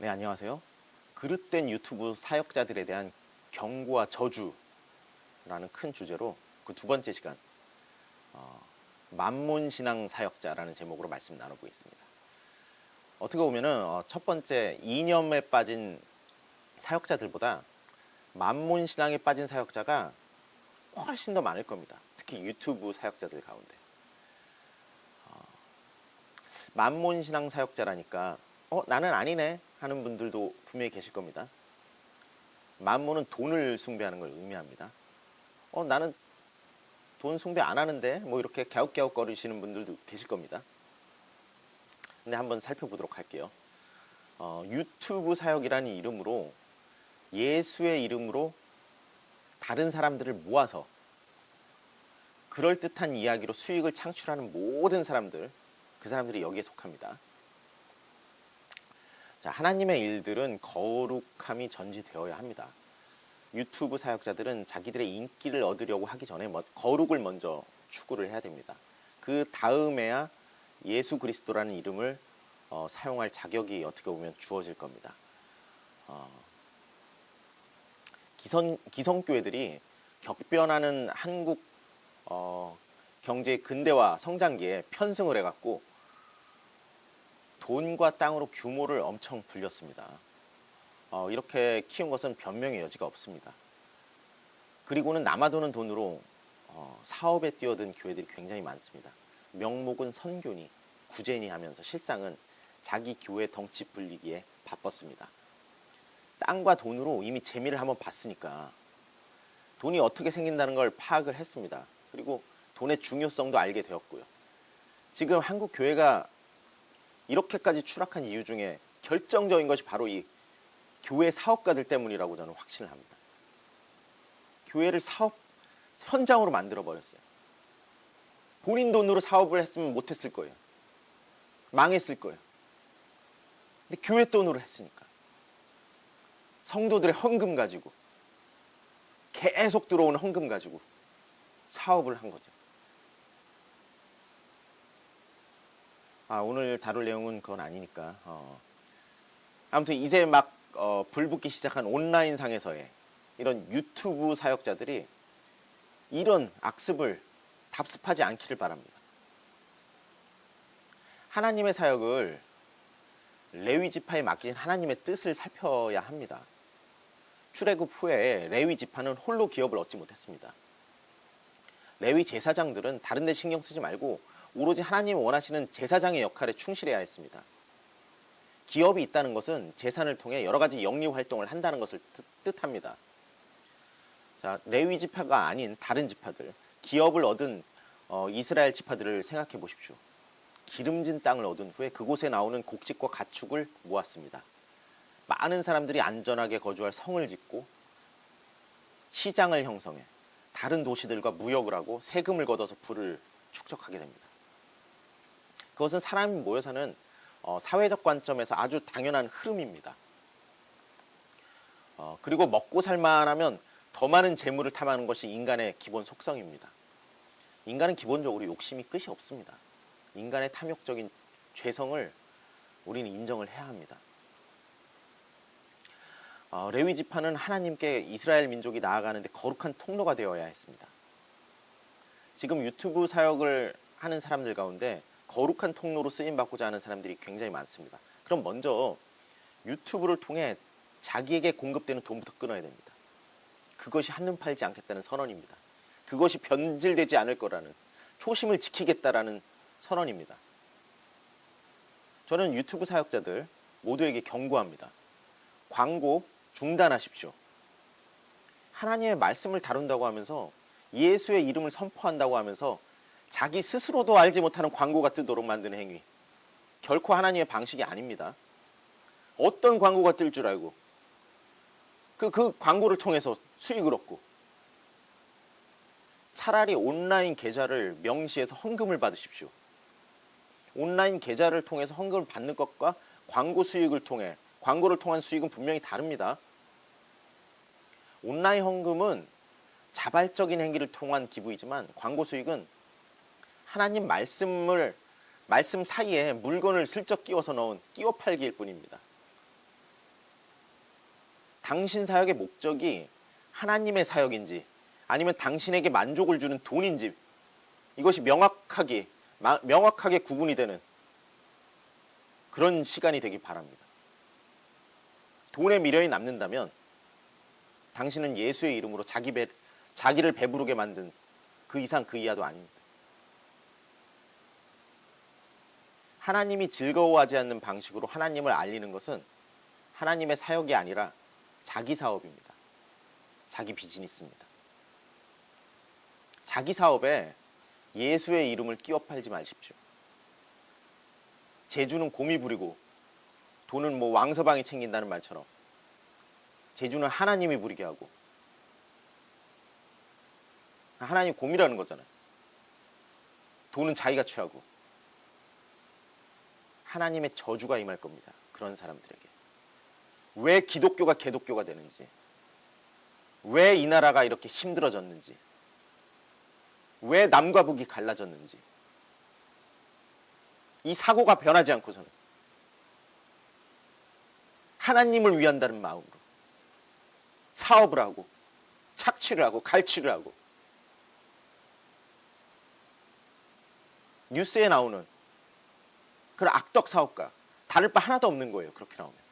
네, 안녕하세요. 그릇된 유튜브 사역자들에 대한 경고와 저주라는 큰 주제로 그 두 번째 시간 만몬신앙 사역자라는 제목으로 말씀 나눠보겠습니다. 어떻게 보면은 첫 번째 이념에 빠진 사역자들보다 만몬신앙에 빠진 사역자가 훨씬 더 많을 겁니다. 특히 유튜브 사역자들 가운데. 만몬신앙 사역자라니까 나는 아니네 하는 분들도 분명히 계실 겁니다. 만몬은 돈을 숭배하는 걸 의미합니다. 나는 돈 숭배 안 하는데 뭐 이렇게 갸웃갸웃 거리시는 분들도 계실 겁니다. 근데 한번 살펴보도록 할게요. 유튜브 사역이라는 이름으로 예수의 이름으로 다른 사람들을 모아서 그럴듯한 이야기로 수익을 창출하는 모든 사람들, 그 사람들이 여기에 속합니다. 자, 하나님의 일들은 거룩함이 전제되어야 합니다. 유튜브 사역자들은 자기들의 인기를 얻으려고 하기 전에 거룩을 먼저 추구를 해야 됩니다. 그 다음에야 예수 그리스도라는 이름을 사용할 자격이 어떻게 보면 주어질 겁니다. 기성교회들이 격변하는 한국 경제의 근대화 성장기에 편승을 해갖고 돈과 땅으로 규모를 엄청 불렸습니다. 이렇게 키운 것은 변명의 여지가 없습니다. 그리고는 남아도는 돈으로 사업에 뛰어든 교회들이 굉장히 많습니다. 명목은 선교니 구제니 하면서 실상은 자기 교회 덩치 불리기에 바빴습니다. 땅과 돈으로 이미 재미를 한번 봤으니까 돈이 어떻게 생긴다는 걸 파악을 했습니다. 그리고 돈의 중요성도 알게 되었고요. 지금 한국 교회가 이렇게까지 추락한 이유 중에 결정적인 것이 바로 이 교회 사업가들 때문이라고 저는 확신을 합니다. 교회를 사업 현장으로 만들어 버렸어요. 본인 돈으로 사업을 했으면 못했을 거예요. 망했을 거예요. 근데 교회 돈으로 했으니까. 성도들의 헌금 가지고 계속 들어오는 헌금 가지고 사업을 한 거죠. 오늘 다룰 내용은 그건 아니니까. 아무튼 이제 막 불붙기 시작한 온라인 상에서의 이런 유튜브 사역자들이 이런 악습을 답습하지 않기를 바랍니다. 하나님의 사역을 레위 지파에 맡긴 하나님의 뜻을 살펴야 합니다. 출애굽 후에 레위 지파는 홀로 기업을 얻지 못했습니다. 레위 제사장들은 다른 데 신경 쓰지 말고 오로지 하나님이 원하시는 제사장의 역할에 충실해야 했습니다. 기업이 있다는 것은 재산을 통해 여러 가지 영리 활동을 한다는 것을 뜻합니다. 자, 레위 지파가 아닌 다른 지파들, 기업을 얻은 이스라엘 지파들을 생각해 보십시오. 기름진 땅을 얻은 후에 그곳에 나오는 곡식과 가축을 모았습니다. 많은 사람들이 안전하게 거주할 성을 짓고 시장을 형성해 다른 도시들과 무역을 하고 세금을 걷어서 부를 축적하게 됩니다. 그것은 사람이 모여 사는 사회적 관점에서 아주 당연한 흐름입니다. 그리고 먹고 살만하면 더 많은 재물을 탐하는 것이 인간의 기본 속성입니다. 인간은 기본적으로 욕심이 끝이 없습니다. 인간의 탐욕적인 죄성을 우리는 인정을 해야 합니다. 레위 지파는 하나님께 이스라엘 민족이 나아가는데 거룩한 통로가 되어야 했습니다. 지금 유튜브 사역을 하는 사람들 가운데 거룩한 통로로 쓰임받고자 하는 사람들이 굉장히 많습니다. 그럼 먼저 유튜브를 통해 자기에게 공급되는 돈부터 끊어야 됩니다. 그것이 한눈 팔지 않겠다는 선언입니다. 그것이 변질되지 않을 거라는, 초심을 지키겠다라는 선언입니다. 저는 유튜브 사역자들 모두에게 경고합니다. 광고 중단하십시오. 하나님의 말씀을 다룬다고 하면서 예수의 이름을 선포한다고 하면서 자기 스스로도 알지 못하는 광고가 뜨도록 만드는 행위, 결코 하나님의 방식이 아닙니다. 어떤 광고가 뜰 줄 알고 그 광고를 통해서 수익을 얻고, 차라리 온라인 계좌를 명시해서 헌금을 받으십시오. 온라인 계좌를 통해서 헌금을 받는 것과 광고 수익을 통해, 광고를 통한 수익은 분명히 다릅니다. 온라인 헌금은 자발적인 행위를 통한 기부이지만 광고 수익은 하나님 말씀 사이에 물건을 슬쩍 끼워서 넣은 끼워 팔기일 뿐입니다. 당신 사역의 목적이 하나님의 사역인지 아니면 당신에게 만족을 주는 돈인지 이것이 명확하게 구분이 되는 그런 시간이 되길 바랍니다. 돈에 미련이 남는다면 당신은 예수의 이름으로 자기를 배부르게 만든 그 이상 그 이하도 아닙니다. 하나님이 즐거워하지 않는 방식으로 하나님을 알리는 것은 하나님의 사역이 아니라 자기 사업입니다. 자기 비즈니스입니다. 자기 사업에 예수의 이름을 끼워 팔지 마십시오. 재주는 곰이 부리고 돈은 뭐 왕서방이 챙긴다는 말처럼 재주는 하나님이 부리게 하고 하나님 곰이라는 거잖아요. 돈은 자기가 취하고 하나님의 저주가 임할 겁니다. 그런 사람들에게. 왜 기독교가 개독교가 되는지, 왜 이 나라가 이렇게 힘들어졌는지, 왜 남과 북이 갈라졌는지, 이 사고가 변하지 않고서는 하나님을 위한다는 마음으로 사업을 하고 착취를 하고 갈취를 하고 뉴스에 나오는 그런 악덕 사업가 다를 바 하나도 없는 거예요. 그렇게 나오면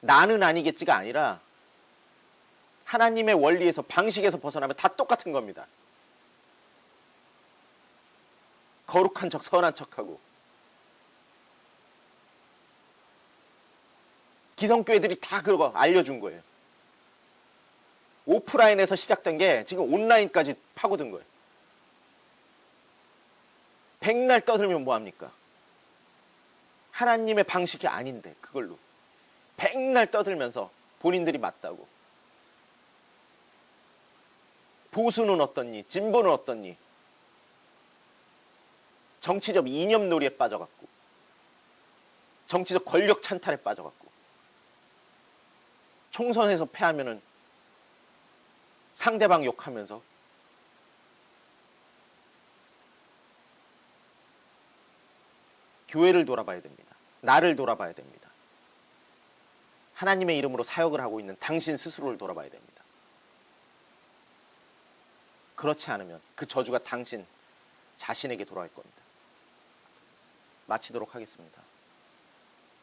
나는 아니겠지가 아니라 하나님의 원리에서 방식에서 벗어나면 다 똑같은 겁니다. 거룩한 척 선한 척하고 기성교회들이 다 그거 알려준 거예요. 오프라인에서 시작된 게 지금 온라인까지 파고든 거예요. 백날 떠들면 뭐합니까? 하나님의 방식이 아닌데 그걸로 백날 떠들면서 본인들이 맞다고. 보수는 어떻니? 진보는 어떻니? 정치적 이념놀이에 빠져갖고 정치적 권력 찬탈에 빠져갖고 총선에서 패하면은 상대방 욕하면서 교회를 돌아봐야 됩니다. 나를 돌아봐야 됩니다. 하나님의 이름으로 사역을 하고 있는 당신 스스로를 돌아봐야 됩니다. 그렇지 않으면 그 저주가 당신 자신에게 돌아갈 겁니다. 마치도록 하겠습니다.